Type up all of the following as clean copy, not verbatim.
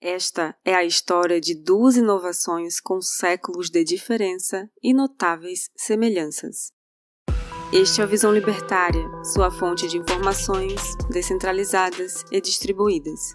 Esta é a história de duas inovações com séculos de diferença e notáveis semelhanças. Este é a Visão Libertária, sua fonte de informações descentralizadas e distribuídas.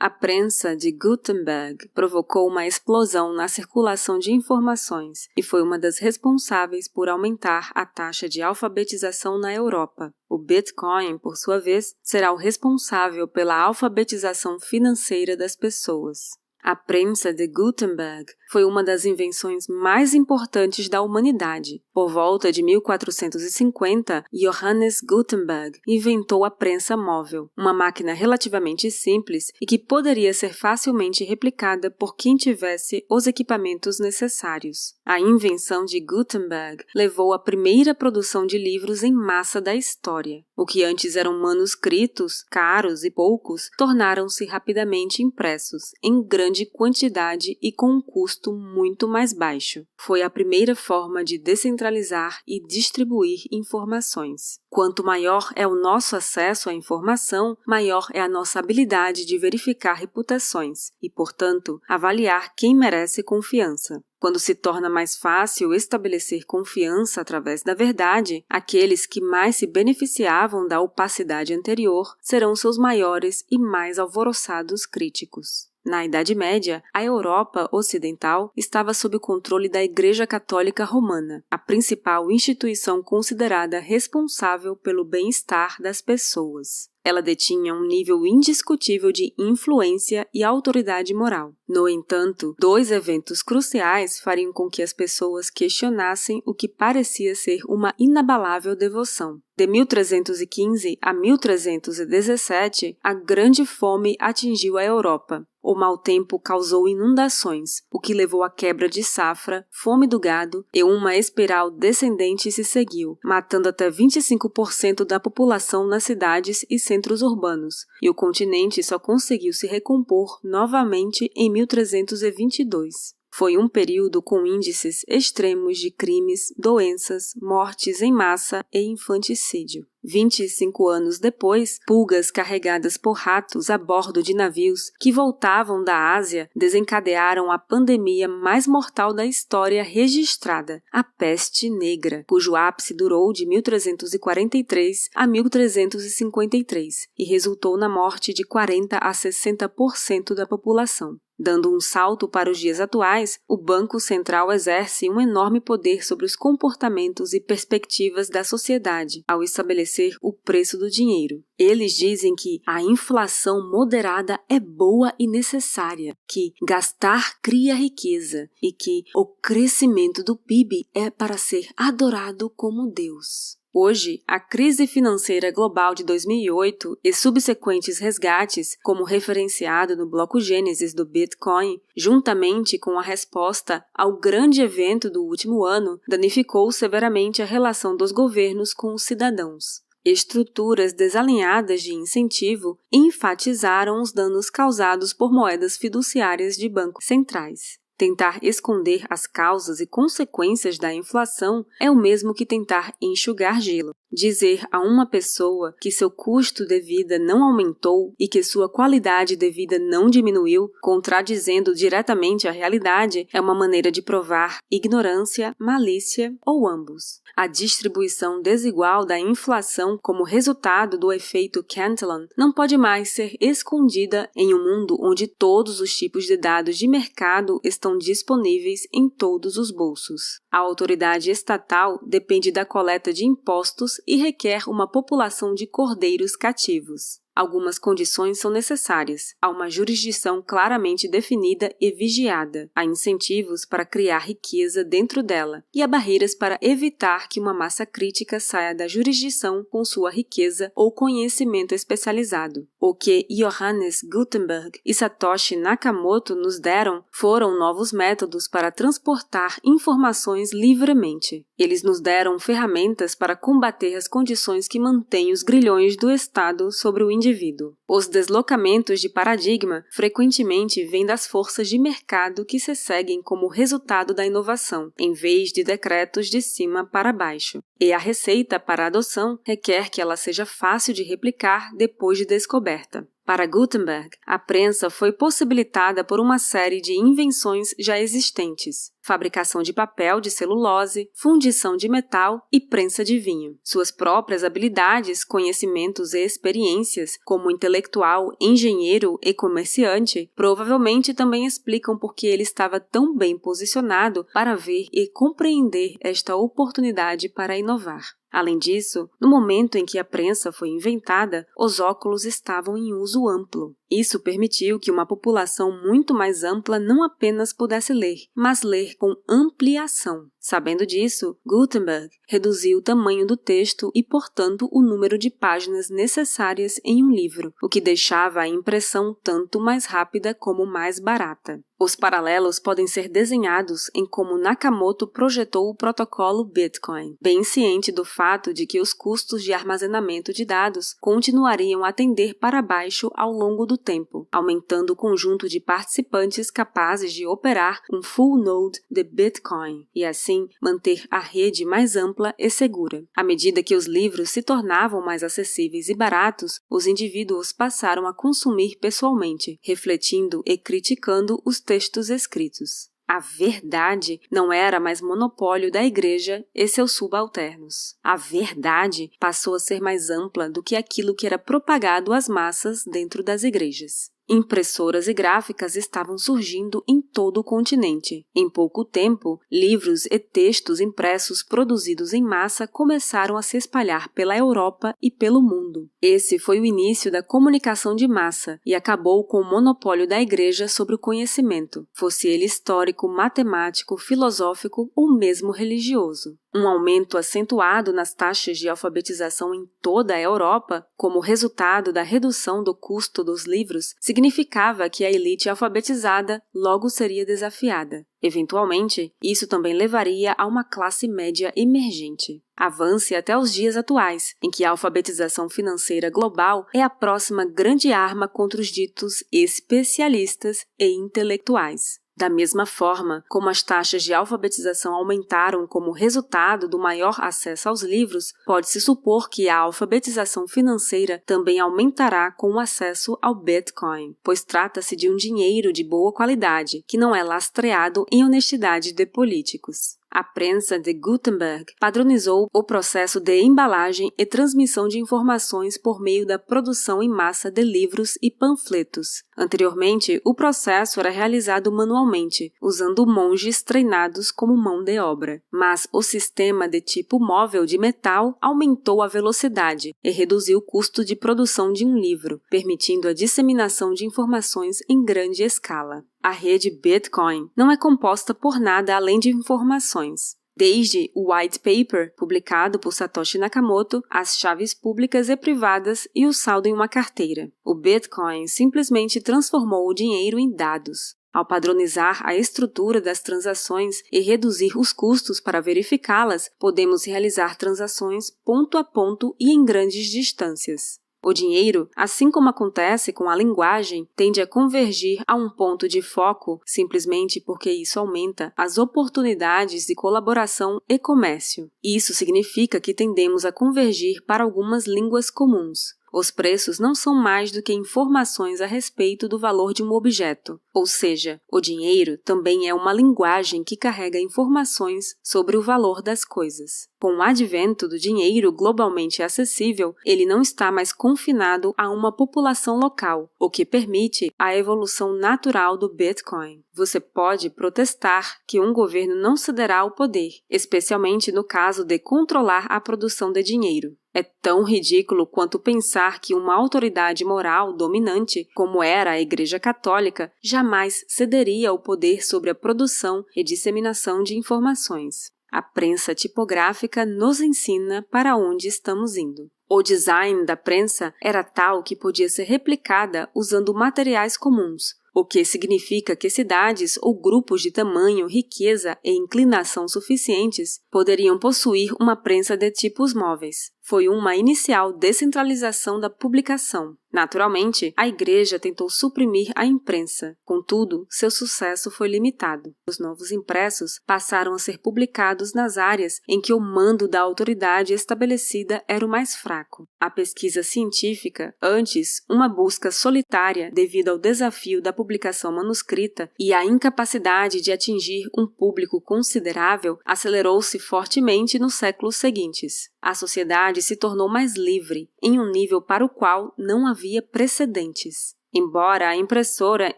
A prensa de Gutenberg provocou uma explosão na circulação de informações e foi uma das responsáveis por aumentar a taxa de alfabetização na Europa. O Bitcoin, por sua vez, será o responsável pela alfabetização financeira das pessoas. A prensa de Gutenberg foi uma das invenções mais importantes da humanidade. Por volta de 1450, Johannes Gutenberg inventou a prensa móvel, uma máquina relativamente simples e que poderia ser facilmente replicada por quem tivesse os equipamentos necessários. A invenção de Gutenberg levou à primeira produção de livros em massa da história. O que antes eram manuscritos, caros e poucos, tornaram-se rapidamente impressos, em grande quantidade e com um custo muito mais baixo. Foi a primeira forma de descentralizar e distribuir informações. Quanto maior é o nosso acesso à informação, maior é a nossa habilidade de verificar reputações e, portanto, avaliar quem merece confiança. Quando se torna mais fácil estabelecer confiança através da verdade, aqueles que mais se beneficiavam da opacidade anterior serão seus maiores e mais alvoroçados críticos. Na Idade Média, a Europa Ocidental estava sob o controle da Igreja Católica Romana, a principal instituição considerada responsável pelo bem-estar das pessoas. Ela detinha um nível indiscutível de influência e autoridade moral. No entanto, dois eventos cruciais fariam com que as pessoas questionassem o que parecia ser uma inabalável devoção. De 1315 a 1317, a Grande Fome atingiu a Europa. O mau tempo causou inundações, o que levou à quebra de safra, fome do gado e uma espiral descendente se seguiu, matando até 25% da população nas cidades e centros urbanos, e o continente só conseguiu se recompor novamente em 1322. Foi um período com índices extremos de crimes, doenças, mortes em massa e infanticídio. 25 anos depois, pulgas carregadas por ratos a bordo de navios que voltavam da Ásia desencadearam a pandemia mais mortal da história registrada, a peste negra, cujo ápice durou de 1343 a 1353 e resultou na morte de 40 a 60% da população. Dando um salto para os dias atuais, o Banco Central exerce um enorme poder sobre os comportamentos e perspectivas da sociedade ao estabelecer o preço do dinheiro. Eles dizem que a inflação moderada é boa e necessária, que gastar cria riqueza e que o crescimento do PIB é para ser adorado como Deus. Hoje, a crise financeira global de 2008 e subsequentes resgates, como referenciado no bloco Gênesis do Bitcoin, juntamente com a resposta ao grande evento do último ano, danificou severamente a relação dos governos com os cidadãos. Estruturas desalinhadas de incentivo enfatizaram os danos causados por moedas fiduciárias de bancos centrais. Tentar esconder as causas e consequências da inflação é o mesmo que tentar enxugar gelo. Dizer a uma pessoa que seu custo de vida não aumentou e que sua qualidade de vida não diminuiu, contradizendo diretamente a realidade, é uma maneira de provar ignorância, malícia ou ambos. A distribuição desigual da inflação como resultado do efeito Cantillon não pode mais ser escondida em um mundo onde todos os tipos de dados de mercado estão disponíveis em todos os bolsos. A autoridade estatal depende da coleta de impostos e requer uma população de cordeiros cativos. Algumas condições são necessárias. Há uma jurisdição claramente definida e vigiada. Há incentivos para criar riqueza dentro dela e há barreiras para evitar que uma massa crítica saia da jurisdição com sua riqueza ou conhecimento especializado. O que Johannes Gutenberg e Satoshi Nakamoto nos deram foram novos métodos para transportar informações livremente. Eles nos deram ferramentas para combater as condições que mantêm os grilhões do Estado sobre o indivíduo. Os deslocamentos de paradigma frequentemente vêm das forças de mercado que se seguem como resultado da inovação, em vez de decretos de cima para baixo. E a receita para a adoção requer que ela seja fácil de replicar depois de descoberta. Para Gutenberg, a prensa foi possibilitada por uma série de invenções já existentes: fabricação de papel de celulose, fundição de metal e prensa de vinho. Suas próprias habilidades, conhecimentos e experiências, como intelectual, engenheiro e comerciante, provavelmente também explicam por que ele estava tão bem posicionado para ver e compreender esta oportunidade para inovar. Além disso, no momento em que a prensa foi inventada, os óculos estavam em uso amplo. Isso permitiu que uma população muito mais ampla não apenas pudesse ler, mas ler com ampliação. Sabendo disso, Gutenberg reduziu o tamanho do texto e, portanto, o número de páginas necessárias em um livro, o que deixava a impressão tanto mais rápida como mais barata. Os paralelos podem ser desenhados em como Nakamoto projetou o protocolo Bitcoin, bem ciente do fato de que os custos de armazenamento de dados continuariam a tender para baixo ao longo do tempo, aumentando o conjunto de participantes capazes de operar um full node de Bitcoin e, assim, manter a rede mais ampla e segura. À medida que os livros se tornavam mais acessíveis e baratos, os indivíduos passaram a consumir pessoalmente, refletindo e criticando os textos escritos. A verdade não era mais monopólio da Igreja e seus subalternos. A verdade passou a ser mais ampla do que aquilo que era propagado às massas dentro das igrejas. Impressoras e gráficas estavam surgindo em todo o continente. Em pouco tempo, livros e textos impressos produzidos em massa começaram a se espalhar pela Europa e pelo mundo. Esse foi o início da comunicação de massa e acabou com o monopólio da Igreja sobre o conhecimento, fosse ele histórico, matemático, filosófico ou mesmo religioso. Um aumento acentuado nas taxas de alfabetização em toda a Europa, como resultado da redução do custo dos livros, significava que a elite alfabetizada logo seria desafiada. Eventualmente, isso também levaria a uma classe média emergente. Avance até os dias atuais, em que a alfabetização financeira global é a próxima grande arma contra os ditos especialistas e intelectuais. Da mesma forma como as taxas de alfabetização aumentaram como resultado do maior acesso aos livros, pode-se supor que a alfabetização financeira também aumentará com o acesso ao Bitcoin, pois trata-se de um dinheiro de boa qualidade, que não é lastreado em honestidade de políticos. A prensa de Gutenberg padronizou o processo de embalagem e transmissão de informações por meio da produção em massa de livros e panfletos. Anteriormente, o processo era realizado manualmente, usando monges treinados como mão de obra. Mas o sistema de tipo móvel de metal aumentou a velocidade e reduziu o custo de produção de um livro, permitindo a disseminação de informações em grande escala. A rede Bitcoin não é composta por nada além de informações. Desde o White Paper, publicado por Satoshi Nakamoto, as chaves públicas e privadas e o saldo em uma carteira. O Bitcoin simplesmente transformou o dinheiro em dados. Ao padronizar a estrutura das transações e reduzir os custos para verificá-las, podemos realizar transações ponto a ponto e em grandes distâncias. O dinheiro, assim como acontece com a linguagem, tende a convergir a um ponto de foco simplesmente porque isso aumenta as oportunidades de colaboração e comércio. Isso significa que tendemos a convergir para algumas línguas comuns. Os preços não são mais do que informações a respeito do valor de um objeto, ou seja, o dinheiro também é uma linguagem que carrega informações sobre o valor das coisas. Com o advento do dinheiro globalmente acessível, ele não está mais confinado a uma população local, o que permite a evolução natural do Bitcoin. Você pode protestar que um governo não cederá ao poder, especialmente no caso de controlar a produção de dinheiro. É tão ridículo quanto pensar que uma autoridade moral dominante, como era a Igreja Católica, jamais cederia o poder sobre a produção e disseminação de informações. A prensa tipográfica nos ensina para onde estamos indo. O design da prensa era tal que podia ser replicada usando materiais comuns, o que significa que cidades ou grupos de tamanho, riqueza e inclinação suficientes poderiam possuir uma prensa de tipos móveis. foi uma inicial descentralização da publicação. Naturalmente, a Igreja tentou suprimir a imprensa, contudo, seu sucesso foi limitado. Os novos impressos passaram a ser publicados nas áreas em que o mando da autoridade estabelecida era o mais fraco. A pesquisa científica, antes uma busca solitária devido ao desafio da publicação manuscrita e à incapacidade de atingir um público considerável, acelerou-se fortemente nos séculos seguintes. A sociedade se tornou mais livre, em um nível para o qual não havia precedentes. Embora a impressora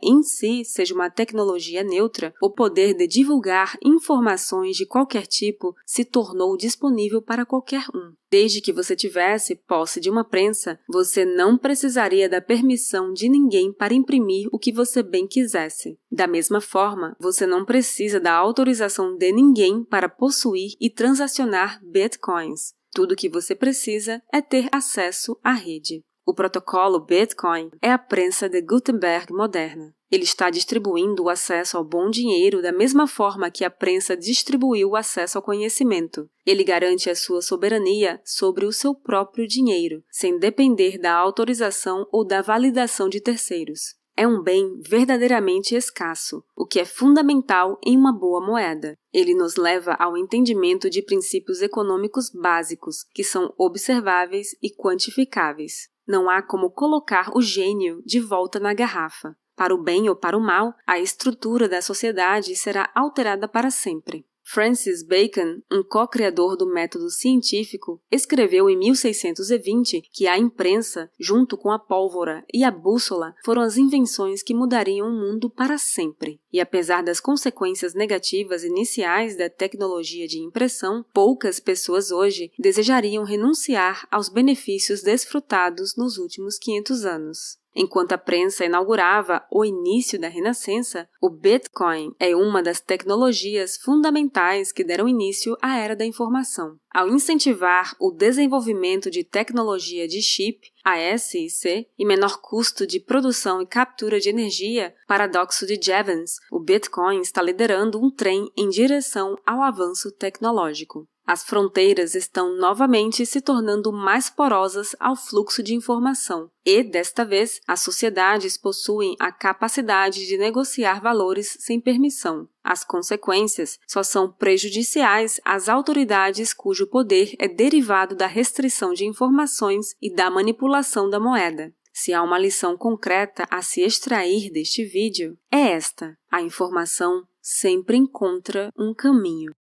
em si seja uma tecnologia neutra, o poder de divulgar informações de qualquer tipo se tornou disponível para qualquer um. Desde que você tivesse posse de uma prensa, você não precisaria da permissão de ninguém para imprimir o que você bem quisesse. Da mesma forma, você não precisa da autorização de ninguém para possuir e transacionar bitcoins. Tudo o que você precisa é ter acesso à rede. O protocolo Bitcoin é a prensa de Gutenberg moderna. Ele está distribuindo o acesso ao bom dinheiro da mesma forma que a prensa distribuiu o acesso ao conhecimento. Ele garante a sua soberania sobre o seu próprio dinheiro, sem depender da autorização ou da validação de terceiros. É um bem verdadeiramente escasso, o que é fundamental em uma boa moeda. Ele nos leva ao entendimento de princípios econômicos básicos, que são observáveis e quantificáveis. Não há como colocar o gênio de volta na garrafa. Para o bem ou para o mal, a estrutura da sociedade será alterada para sempre. Francis Bacon, um co-criador do método científico, escreveu em 1620 que a imprensa, junto com a pólvora e a bússola, foram as invenções que mudariam o mundo para sempre. E apesar das consequências negativas iniciais da tecnologia de impressão, poucas pessoas hoje desejariam renunciar aos benefícios desfrutados nos últimos 500 anos. Enquanto a prensa inaugurava o início da Renascença, o Bitcoin é uma das tecnologias fundamentais que deram início à era da informação. Ao incentivar o desenvolvimento de tecnologia de chip, ASIC, e menor custo de produção e captura de energia, paradoxo de Jevons, o Bitcoin está liderando um trem em direção ao avanço tecnológico. As fronteiras estão novamente se tornando mais porosas ao fluxo de informação e, desta vez, as sociedades possuem a capacidade de negociar valores sem permissão. As consequências só são prejudiciais às autoridades cujo poder é derivado da restrição de informações e da manipulação da moeda. Se há uma lição concreta a se extrair deste vídeo, é esta: a informação sempre encontra um caminho.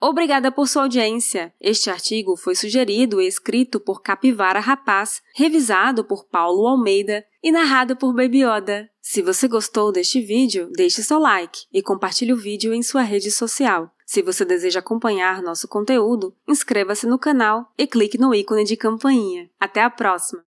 Obrigada por sua audiência! Este artigo foi sugerido e escrito por Capivara Rapaz, revisado por Paulo Almeida e narrado por Baby Yoda. Se você gostou deste vídeo, deixe seu like e compartilhe o vídeo em sua rede social. Se você deseja acompanhar nosso conteúdo, inscreva-se no canal e clique no ícone de campainha. Até a próxima!